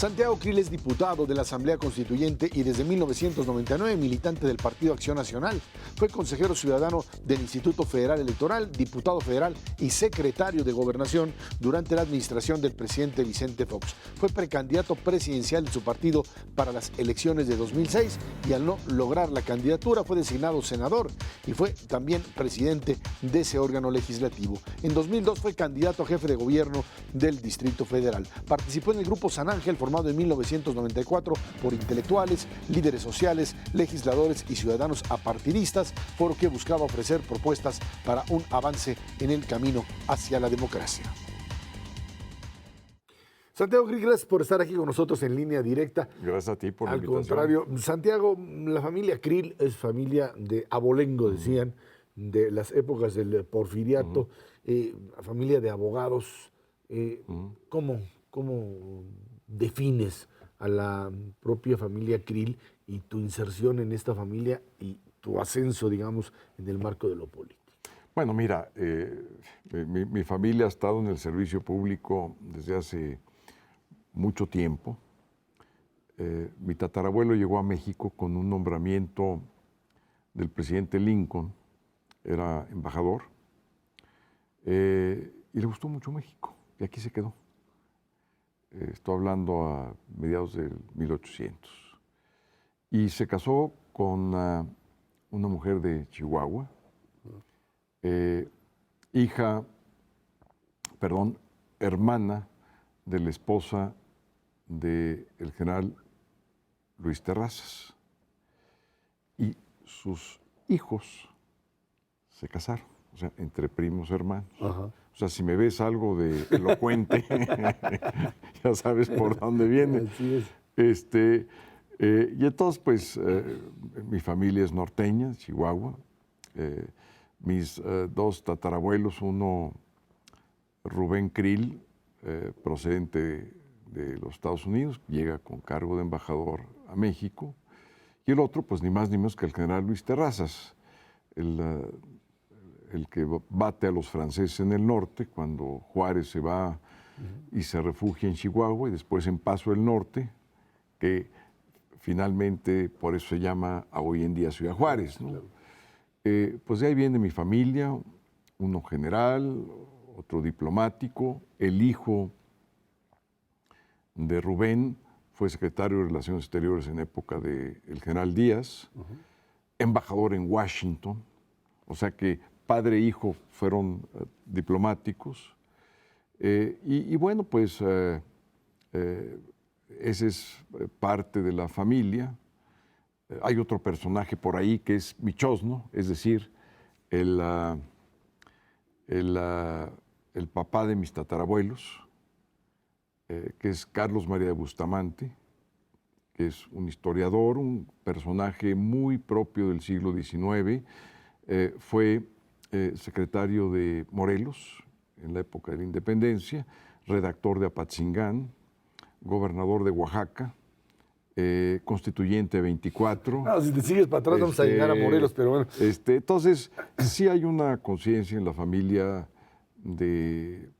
Santiago Krill es diputado de la Asamblea Constituyente y desde 1999 militante del Partido Acción Nacional. Fue consejero ciudadano del Instituto Federal Electoral, diputado federal y secretario de Gobernación durante la administración del presidente Vicente Fox. Fue precandidato presidencial de su partido para las elecciones de 2006 y al no lograr la candidatura fue designado senador y fue también presidente de ese órgano legislativo. En 2002 fue candidato a jefe de gobierno del Distrito Federal. Participó en el Grupo San Ángel, formado en 1994 por intelectuales, líderes sociales, legisladores y ciudadanos apartidistas, por lo que buscaba ofrecer propuestas para un avance en el camino hacia la democracia. Santiago Krill, gracias por estar aquí con nosotros en línea directa. Gracias a ti por la invitación. Al contrario, Santiago, la familia Krill es familia de abolengo, decían, de las épocas del porfiriato, familia de abogados. ¿Cómo defines a la propia familia Krill y tu inserción en esta familia y tu ascenso, digamos, en el marco de lo político? Bueno, mira, mi familia ha estado en el servicio público desde hace mucho tiempo. Mi tatarabuelo llegó a México con un nombramiento del presidente Lincoln, era embajador, y le gustó mucho México, y aquí se quedó. Estoy hablando a mediados del 1800. Y se casó con una mujer de Chihuahua, hermana de la esposa del general Luis Terrazas. Y sus hijos se casaron, o sea, entre primos hermanos. Ajá. O sea, si me ves algo de elocuente, ya sabes por dónde viene. Así es. Y entonces, pues, mi familia es norteña, Chihuahua. Mis dos tatarabuelos, uno, Rubén Krill, procedente de los Estados Unidos, llega con cargo de embajador a México. Y el otro, pues, ni más ni menos que el general Luis Terrazas, el que bate a los franceses en el norte, cuando Juárez se va y se refugia en Chihuahua, y después en Paso del Norte, que finalmente por eso se llama hoy en día Ciudad Juárez, ¿no? Claro. Pues de ahí viene mi familia, uno general, otro diplomático, el hijo de Rubén fue secretario de Relaciones Exteriores en época del general Díaz, embajador en Washington, o sea que padre e hijo fueron diplomáticos. Y bueno, pues ese es parte de la familia. Hay otro personaje por ahí que es Michosno, es decir, el papá de mis tatarabuelos, que es Carlos María de Bustamante, que es un historiador, un personaje muy propio del siglo XIX. Fue secretario de Morelos en la época de la independencia, redactor de Apatzingán, gobernador de Oaxaca, constituyente 24. No, si te sigues para atrás vamos a llegar a Morelos, pero bueno. Entonces, sí hay una conciencia en la familia de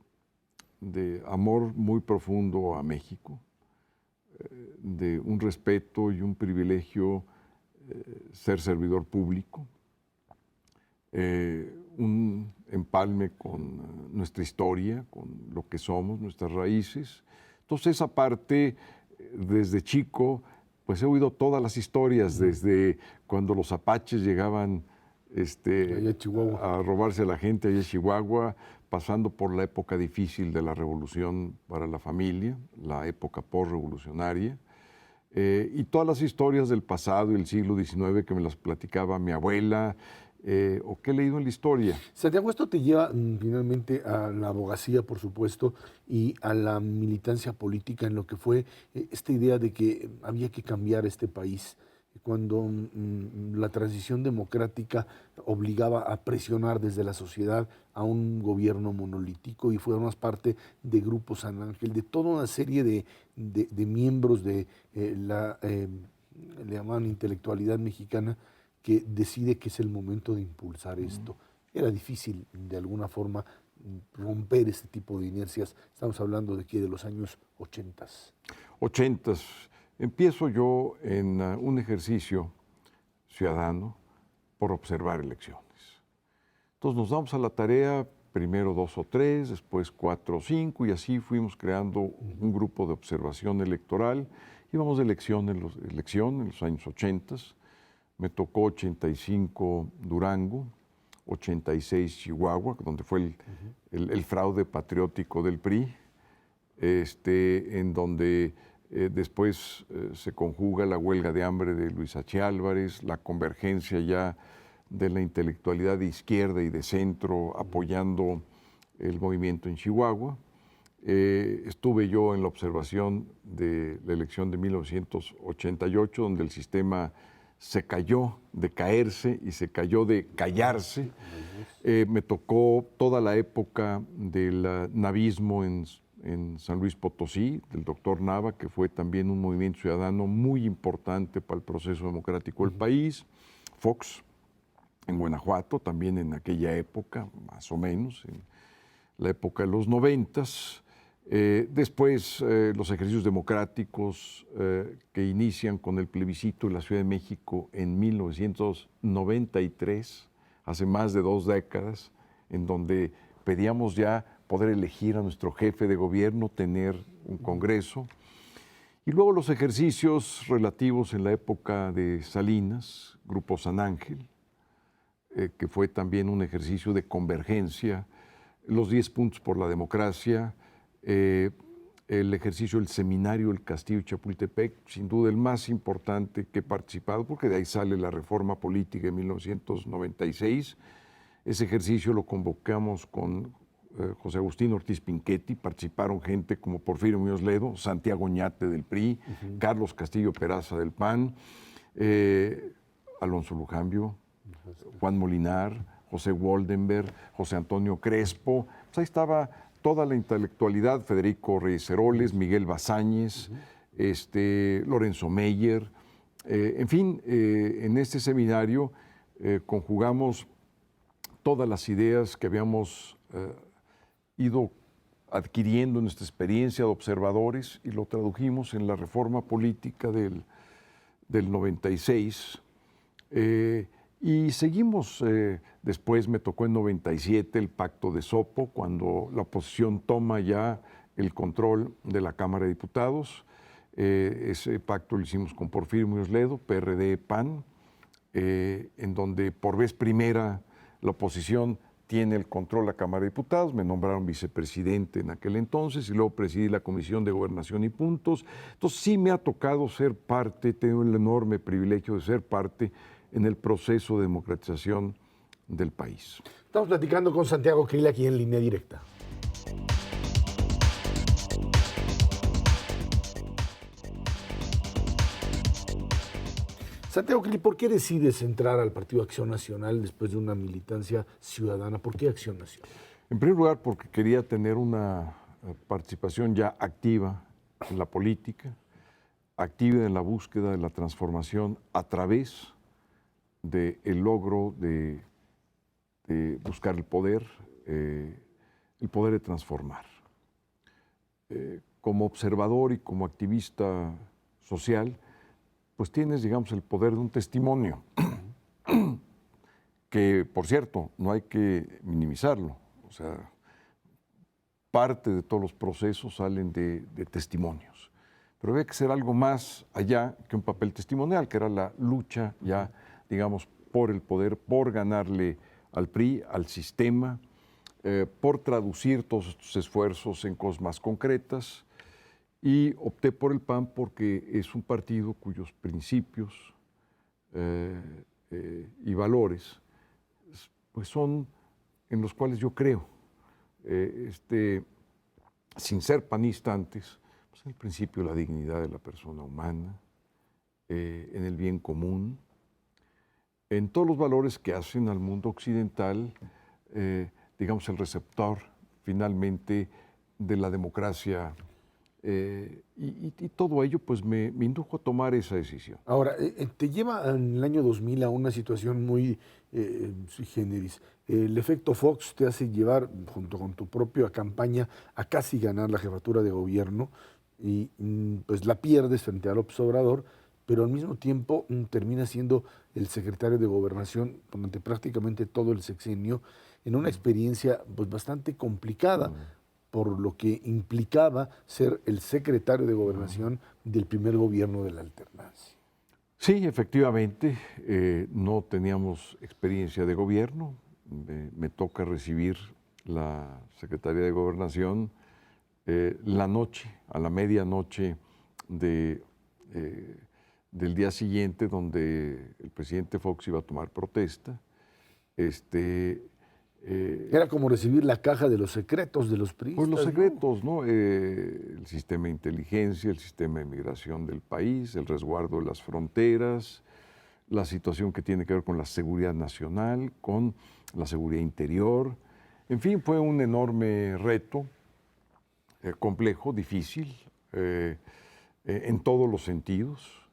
amor muy profundo a México, de un respeto y un privilegio ser servidor público, un empalme con nuestra historia, con lo que somos, nuestras raíces. Entonces, esa parte, desde chico, pues he oído todas las historias, desde cuando los apaches llegaban a robarse a la gente allá en Chihuahua, pasando por la época difícil de la revolución para la familia, la época postrevolucionaria, y todas las historias del pasado y el siglo XIX que me las platicaba mi abuela, o que he leído en la historia. Santiago, esto te lleva finalmente a la abogacía, por supuesto, y a la militancia política en lo que fue esta idea de que había que cambiar este país, cuando la transición democrática obligaba a presionar desde la sociedad a un gobierno monolítico y fuimos parte de Grupo San Ángel, de toda una serie de miembros de le llamaban intelectualidad mexicana, que decide que es el momento de impulsar esto. Era difícil, de alguna forma, romper este tipo de inercias. Estamos hablando de los años 80. ochentas, empiezo yo en un ejercicio ciudadano por observar elecciones. Entonces nos damos a la tarea, primero 2 o 3, después 4 o 5, y así fuimos creando un grupo de observación electoral. Íbamos de elección en los años 80. Me tocó 85 Durango, 86 Chihuahua, donde fue el fraude patriótico del PRI, en donde después se conjuga la huelga de hambre de Luis H. Álvarez, la convergencia ya de la intelectualidad de izquierda y de centro apoyando el movimiento en Chihuahua. Estuve yo en la observación de la elección de 1988, donde el sistema se cayó de caerse y se cayó de callarse. Me tocó toda la época del navismo en San Luis Potosí, del doctor Nava, que fue también un movimiento ciudadano muy importante para el proceso democrático del país. Fox, en Guanajuato, también en aquella época, más o menos, en la época de los 90s. Después los ejercicios democráticos que inician con el plebiscito de la Ciudad de México en 1993, hace más de 2 décadas, en donde pedíamos ya poder elegir a nuestro jefe de gobierno, tener un Congreso. Y luego los ejercicios relativos en la época de Salinas, Grupo San Ángel, que fue también un ejercicio de convergencia, los 10 puntos por la democracia, el ejercicio del seminario del Castillo de Chapultepec, sin duda el más importante que he participado, porque de ahí sale la reforma política de 1996. Ese ejercicio lo convocamos con José Agustín Ortiz Pinchetti, participaron gente como Porfirio Muñoz Ledo, Santiago Oñate del PRI, Carlos Castillo Peraza del PAN, Alonso Lujambio, Juan Molinar, José Woldenberg, José Antonio Crespo. Pues ahí estaba toda la intelectualidad, Federico Reyes Heroles, Miguel Bazáñez, Lorenzo Meyer. En fin, en este seminario conjugamos todas las ideas que habíamos ido adquiriendo en nuestra experiencia de observadores y lo tradujimos en la reforma política del 96. Y seguimos, después me tocó en 97 el pacto de Sopo, cuando la oposición toma ya el control de la Cámara de Diputados. Ese pacto lo hicimos con Porfirio Muñoz Ledo, PRD, PAN, en donde por vez primera la oposición tiene el control de la Cámara de Diputados. Me nombraron vicepresidente en aquel entonces y luego presidí la Comisión de Gobernación y Puntos. Entonces sí me ha tocado ser parte, tengo el enorme privilegio de ser parte en el proceso de democratización del país. Estamos platicando con Santiago Krill aquí en Línea Directa. Santiago Krill, ¿por qué decides entrar al Partido Acción Nacional después de una militancia ciudadana? ¿Por qué Acción Nacional? En primer lugar, porque quería tener una participación ya activa en la política, activa en la búsqueda de la transformación a través del logro de buscar el poder de transformar. Como observador y como activista social, pues tienes, digamos, el poder de un testimonio, que, por cierto, no hay que minimizarlo. O sea, parte de todos los procesos salen de testimonios. Pero había que ser algo más allá que un papel testimonial, que era la lucha ya, digamos, por el poder, por ganarle al PRI, al sistema, por traducir todos estos esfuerzos en cosas más concretas. Y opté por el PAN porque es un partido cuyos principios y valores pues son en los cuales yo creo. Sin ser panista antes, pues el principio de la dignidad de la persona humana, en el bien común, en todos los valores que hacen al mundo occidental, digamos, el receptor finalmente de la democracia. Y todo ello pues me indujo a tomar esa decisión. Ahora, te lleva en el año 2000 a una situación muy sui generis. El efecto Fox te hace llevar, junto con tu propia campaña, a casi ganar la jefatura de gobierno. y pues la pierdes frente a López Obrador, pero al mismo tiempo termina siendo el secretario de Gobernación durante prácticamente todo el sexenio, en una experiencia pues bastante complicada, por lo que implicaba ser el secretario de Gobernación del primer gobierno de la alternancia. Sí, efectivamente, no teníamos experiencia de gobierno. Me toca recibir la Secretaría de Gobernación la noche, a la medianoche de, del día siguiente, donde el presidente Fox iba a tomar protesta. Era como recibir la caja de los secretos de los priistas. Pues los ¿no? secretos, ¿no? El sistema de inteligencia, el sistema de migración del país, el resguardo de las fronteras, la situación que tiene que ver con la seguridad nacional, con la seguridad interior. En fin, fue un enorme reto, complejo, difícil, en todos los sentidos,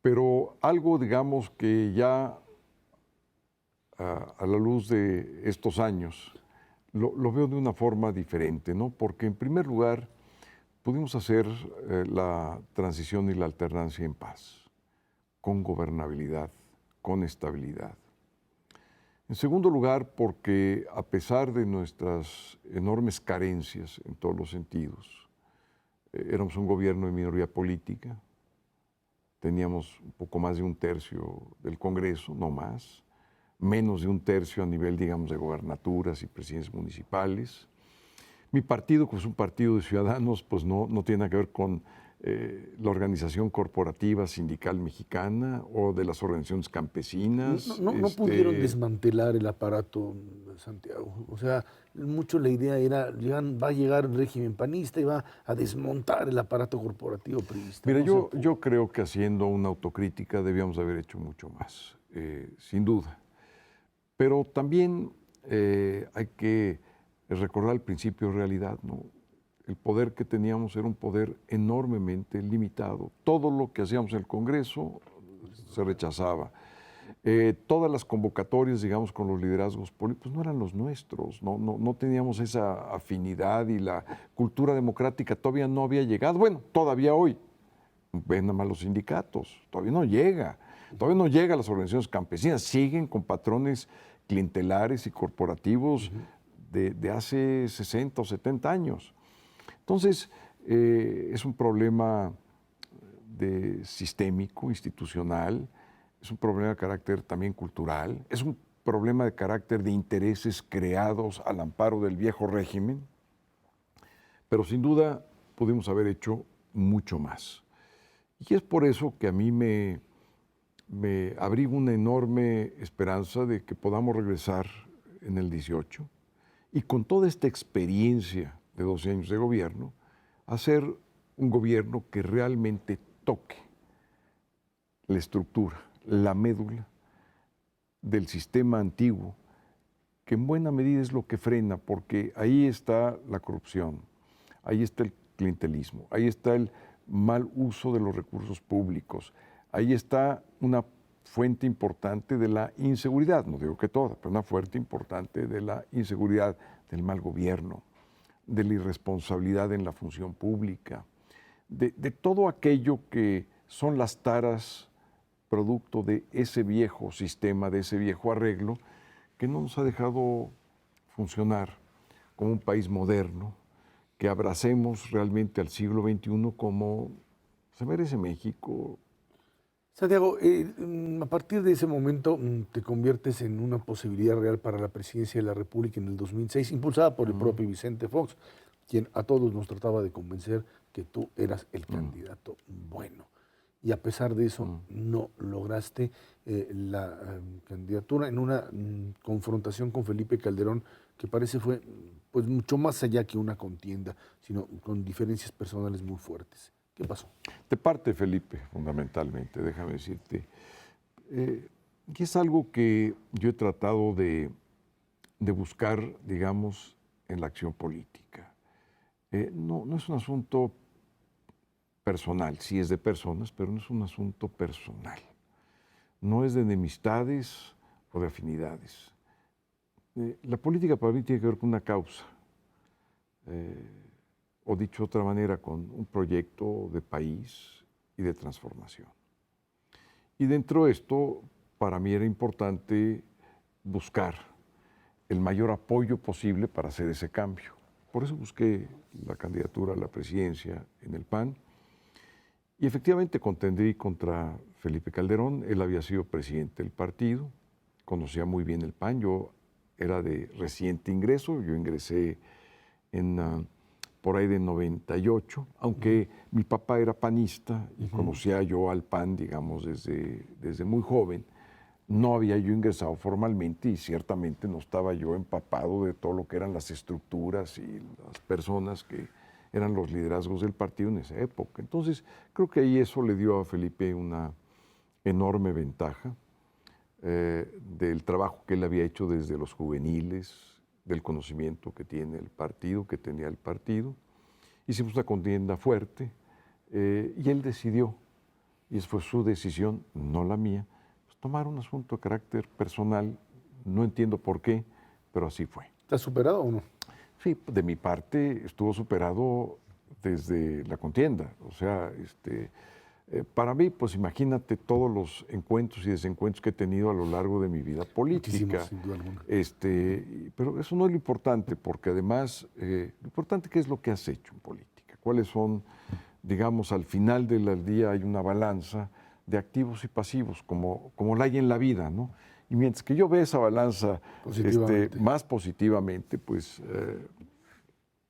pero algo, digamos, que ya a la luz de estos años, lo veo de una forma diferente, ¿no? Porque en primer lugar pudimos hacer la transición y la alternancia en paz, con gobernabilidad, con estabilidad. En segundo lugar, porque a pesar de nuestras enormes carencias en todos los sentidos, éramos un gobierno de minoría política, teníamos un poco más de un tercio del Congreso, no más, menos de un tercio a nivel, digamos, de gobernaturas y presidencias municipales. Mi partido, que es un partido de ciudadanos, pues no tiene nada que ver con la organización corporativa sindical mexicana o de las organizaciones campesinas. No pudieron desmantelar el aparato, Santiago. O sea, mucho la idea era, va a llegar el régimen panista y va a desmontar el aparato corporativo priista. Mira, ¿no? yo creo que haciendo una autocrítica debíamos haber hecho mucho más, sin duda. Pero también hay que recordar el principio de realidad, ¿no? El poder que teníamos era un poder enormemente limitado. Todo lo que hacíamos en el Congreso se rechazaba. Todas las convocatorias, digamos, con los liderazgos políticos no eran los nuestros, no teníamos esa afinidad y la cultura democrática todavía no había llegado. Bueno, todavía hoy, ven nada más los sindicatos, todavía no llega a las organizaciones campesinas, siguen con patrones clientelares y corporativos de hace 60 o 70 años. Entonces, es un problema sistémico, institucional, es un problema de carácter también cultural, es un problema de carácter de intereses creados al amparo del viejo régimen, pero sin duda pudimos haber hecho mucho más. Y es por eso que a mí me abriga una enorme esperanza de que podamos regresar en el 18 y con toda esta experiencia de 12 años de gobierno, hacer un gobierno que realmente toque la estructura, la médula del sistema antiguo, que en buena medida es lo que frena, porque ahí está la corrupción, ahí está el clientelismo, ahí está el mal uso de los recursos públicos, ahí está una fuente importante de la inseguridad, no digo que toda, pero una fuente importante de la inseguridad, del mal gobierno, de la irresponsabilidad en la función pública, de todo aquello que son las taras producto de ese viejo sistema, de ese viejo arreglo, que no nos ha dejado funcionar como un país moderno, que abracemos realmente al siglo XXI como se merece México. Santiago, a partir de ese momento te conviertes en una posibilidad real para la presidencia de la República en el 2006, impulsada por el propio Vicente Fox, quien a todos nos trataba de convencer que tú eras el candidato bueno. Y a pesar de eso, no lograste la candidatura en una confrontación con Felipe Calderón, que parece fue pues, mucho más allá que una contienda, sino con diferencias personales muy fuertes. ¿Qué pasó? De parte, Felipe, fundamentalmente, déjame decirte. Y es algo que yo he tratado de buscar, digamos, en la acción política. No es un asunto personal, sí es de personas, pero no es un asunto personal. No es de enemistades o de afinidades. La política para mí tiene que ver con una causa. o dicho de otra manera, con un proyecto de país y de transformación. Y dentro de esto, para mí era importante buscar el mayor apoyo posible para hacer ese cambio. Por eso busqué la candidatura a la presidencia en el PAN. Y efectivamente contendí contra Felipe Calderón. Él había sido presidente del partido, conocía muy bien el PAN. Yo era de reciente ingreso, yo ingresé por ahí de 98, aunque mi papá era panista y conocía yo al PAN, digamos, desde muy joven. No había yo ingresado formalmente y ciertamente no estaba yo empapado de todo lo que eran las estructuras y las personas que eran los liderazgos del partido en esa época. Entonces, creo que ahí eso le dio a Felipe una enorme ventaja del trabajo que él había hecho desde los juveniles, del conocimiento que tiene el partido, que tenía el partido. Hicimos una contienda fuerte y él decidió, y esa fue su decisión, no la mía, tomar un asunto de carácter personal. No entiendo por qué, pero así fue. ¿Estás superado o no? Sí, de mi parte estuvo superado desde la contienda. O sea, para mí, pues imagínate todos los encuentros y desencuentros que he tenido a lo largo de mi vida política. Muchísimos, sin duda alguna. Pero eso no es lo importante, porque además, lo importante es lo que has hecho en política. ¿Cuáles son, digamos, al final del día hay una balanza de activos y pasivos, como la hay en la vida, ¿no? Y mientras que yo veo esa balanza más positivamente, pues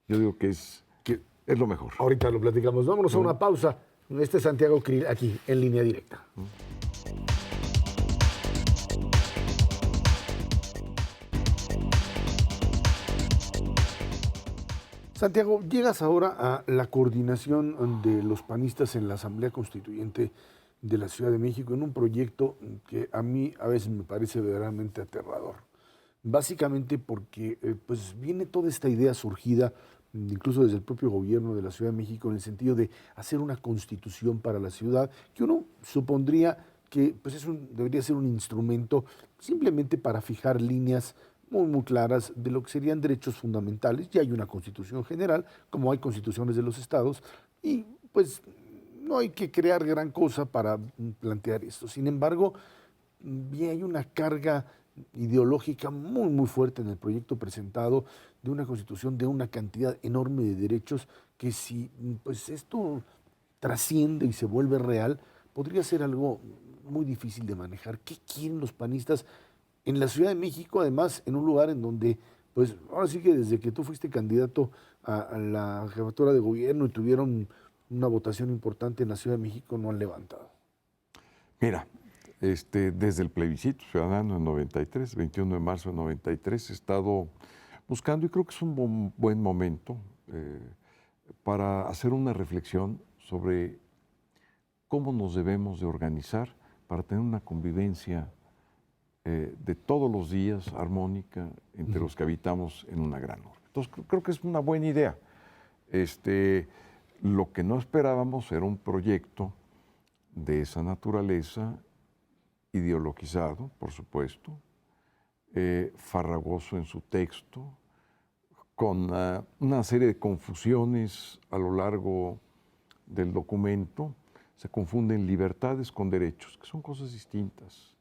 yo digo que es lo mejor. Ahorita lo platicamos. Vámonos a una pausa. Este es Santiago Krill, aquí, en Línea Directa. Santiago, llegas ahora a la coordinación de los panistas en la Asamblea Constituyente de la Ciudad de México en un proyecto que a mí a veces me parece verdaderamente aterrador. Básicamente porque pues viene toda esta idea surgida incluso desde el propio gobierno de la Ciudad de México en el sentido de hacer una constitución para la ciudad que uno supondría que pues debería ser un instrumento simplemente para fijar líneas muy claras de lo que serían derechos fundamentales. Ya hay una constitución general, como hay constituciones de los estados, y pues no hay que crear gran cosa para plantear esto. Sin embargo, bien, hay una carga ideológica muy fuerte en el proyecto presentado de una constitución de una cantidad enorme de derechos que si pues esto trasciende y se vuelve real, podría ser algo muy difícil de manejar. ¿Qué quieren los panistas en la Ciudad de México, además en un lugar en donde, pues ahora sí que desde que tú fuiste candidato a la jefatura de gobierno y tuvieron una votación importante en la Ciudad de México, no han levantado? Mira, desde el plebiscito ciudadano en 93, 21 de marzo de 93, he estado buscando, y creo que es un buen momento para hacer una reflexión sobre cómo nos debemos de organizar para tener una convivencia de todos los días armónica entre los que habitamos en una gran urbe. Entonces creo que es una buena idea. Lo que no esperábamos era un proyecto de esa naturaleza, ideologizado, por supuesto, farragoso en su texto, con una serie de confusiones a lo largo del documento. Se confunden libertades con derechos, que son cosas distintas.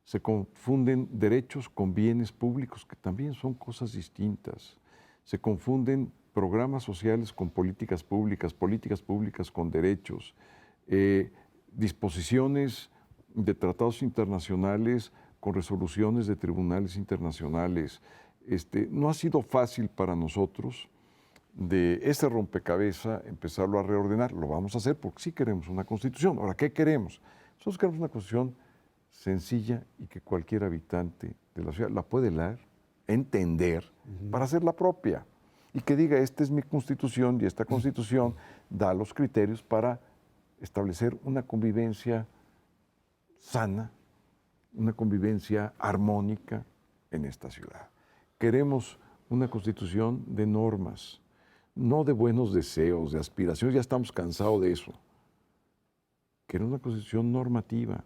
Se confunden derechos con bienes públicos, que también son cosas distintas. Se confunden programas sociales con políticas públicas con derechos, disposiciones de tratados internacionales con resoluciones de tribunales internacionales. No ha sido fácil para nosotros de ese rompecabezas empezarlo a reordenar. Lo vamos a hacer porque sí queremos una constitución. Ahora, ¿qué queremos? Nosotros queremos una constitución sencilla y que cualquier habitante de la ciudad la puede leer, entender, para hacerla propia. Y que diga, esta es mi constitución y esta constitución da los criterios para establecer una convivencia sana, una convivencia armónica en esta ciudad. Queremos una constitución de normas, no de buenos deseos, de aspiraciones, ya estamos cansados de eso. Queremos una constitución normativa,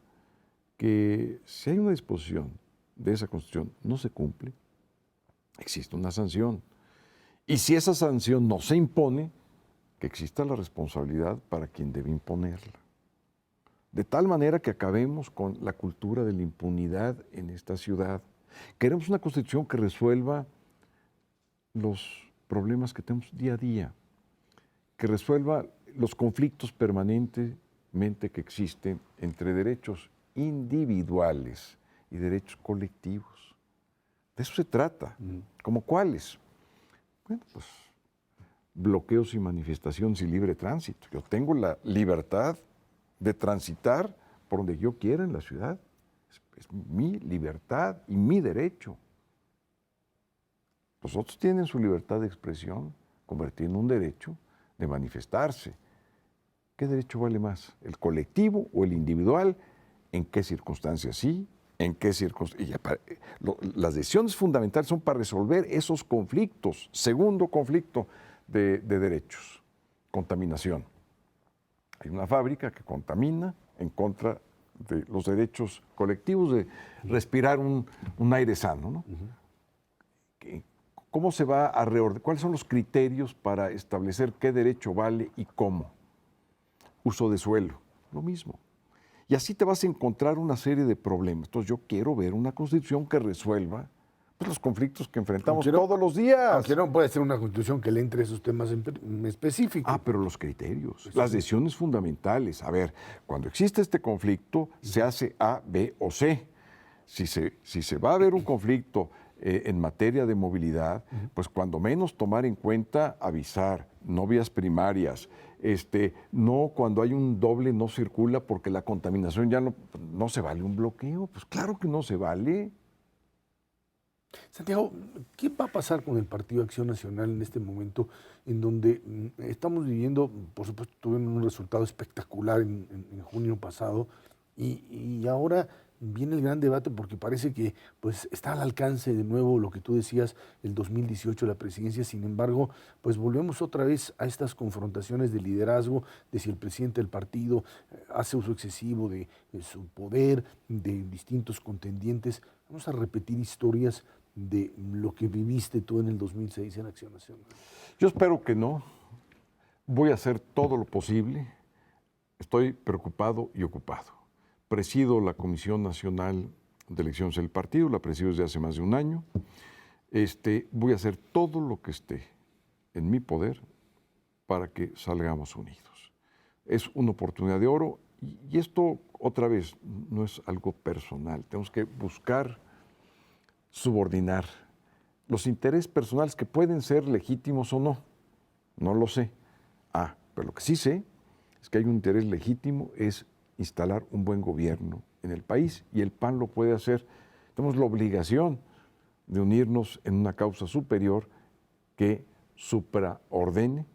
que si hay una disposición de esa constitución no se cumple, existe una sanción. Y si esa sanción no se impone, que exista la responsabilidad para quien debe imponerla. De tal manera que acabemos con la cultura de la impunidad en esta ciudad. Queremos una Constitución que resuelva los problemas que tenemos día a día, que resuelva los conflictos permanentemente que existen entre derechos individuales y derechos colectivos. De eso se trata. ¿Cómo cuáles? Bueno, pues bloqueos y manifestaciones y libre tránsito. Yo tengo la libertad de transitar por donde yo quiera en la ciudad. Es mi libertad y mi derecho. Los otros tienen su libertad de expresión convertida en un derecho de manifestarse. ¿Qué derecho vale más? ¿El colectivo o el individual? ¿En qué circunstancias sí? ¿En qué circunstancias? Las decisiones fundamentales son para resolver esos conflictos. Segundo conflicto de derechos, contaminación. Hay una fábrica que contamina en contra de los derechos colectivos de respirar un aire sano, ¿no? ¿Cómo se va a reordenar? ¿Cuáles son los criterios para establecer qué derecho vale y cómo? Uso de suelo, lo mismo. Y así te vas a encontrar una serie de problemas. Entonces yo quiero ver una Constitución que resuelva pues, los conflictos que enfrentamos todos los días. Aunque no puede ser una Constitución que le entre esos temas en específico. Pero los criterios, las decisiones fundamentales. A ver, cuando existe este conflicto, se hace A, B o C. Si se va a ver un conflicto en materia de movilidad, pues cuando menos tomar en cuenta avisar, no vías primarias, no cuando hay un doble no circula porque la contaminación ya no se vale un bloqueo, pues claro que no se vale. Santiago, ¿qué va a pasar con el Partido Acción Nacional en este momento en donde estamos viviendo, por supuesto, tuvimos un resultado espectacular en junio pasado y ahora viene el gran debate porque parece que pues, está al alcance de nuevo lo que tú decías, el 2018, la presidencia, sin embargo, pues volvemos otra vez a estas confrontaciones de liderazgo, de si el presidente del partido hace uso excesivo de su poder, de distintos contendientes. Vamos a repetir historias de lo que viviste tú en el 2006 en Acción Nacional. Yo espero que no. Voy a hacer todo lo posible. Estoy preocupado y ocupado. Presido la Comisión Nacional de Elecciones del Partido, la presido desde hace más de un año. Voy a hacer todo lo que esté en mi poder para que salgamos unidos. Es una oportunidad de oro y esto, otra vez, no es algo personal. Tenemos que buscar subordinar los intereses personales que pueden ser legítimos o no. No lo sé. Pero lo que sí sé es que hay un interés legítimo, es instalar un buen gobierno en el país y el PAN lo puede hacer. Tenemos la obligación de unirnos en una causa superior que supraordene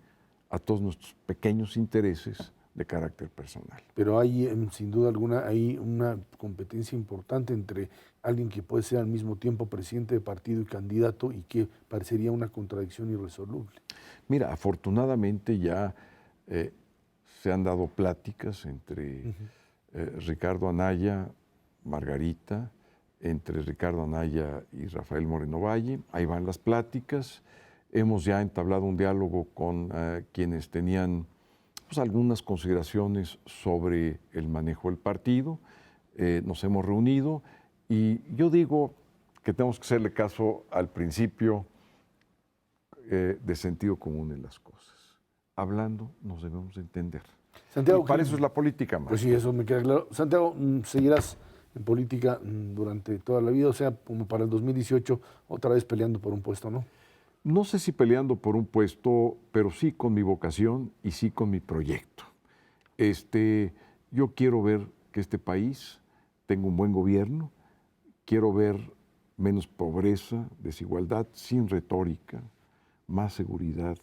a todos nuestros pequeños intereses de carácter personal. Pero hay, sin duda alguna, hay una competencia importante entre alguien que puede ser al mismo tiempo presidente de partido y candidato y que parecería una contradicción irresoluble. Mira, afortunadamente ya se han dado pláticas entre Ricardo Anaya, Margarita, entre Ricardo Anaya y Rafael Moreno Valle. Ahí van las pláticas. Hemos ya entablado un diálogo con quienes tenían pues, algunas consideraciones sobre el manejo del partido. Nos hemos reunido y yo digo que tenemos que hacerle caso al principio de sentido común en las cosas. Hablando nos debemos entender. Santiago, y para eso es la política, más. Pues sí, eso me queda claro. Santiago, ¿seguirás en política durante toda la vida? O sea, como para el 2018, otra vez peleando por un puesto, ¿no? No sé si peleando por un puesto, pero sí con mi vocación y sí con mi proyecto. Yo quiero ver que este país tenga un buen gobierno, quiero ver menos pobreza, desigualdad, sin retórica, más seguridad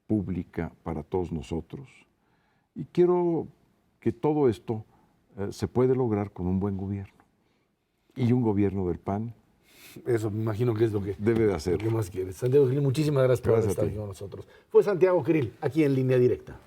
pública para todos nosotros. Y quiero que todo esto se puede lograr con un buen gobierno. Y un gobierno del PAN. Eso me imagino que es lo que debe de hacer. Lo que más quieres. Santiago Krill, muchísimas gracias por estar aquí con nosotros. Fue Santiago Krill, aquí en Línea Directa.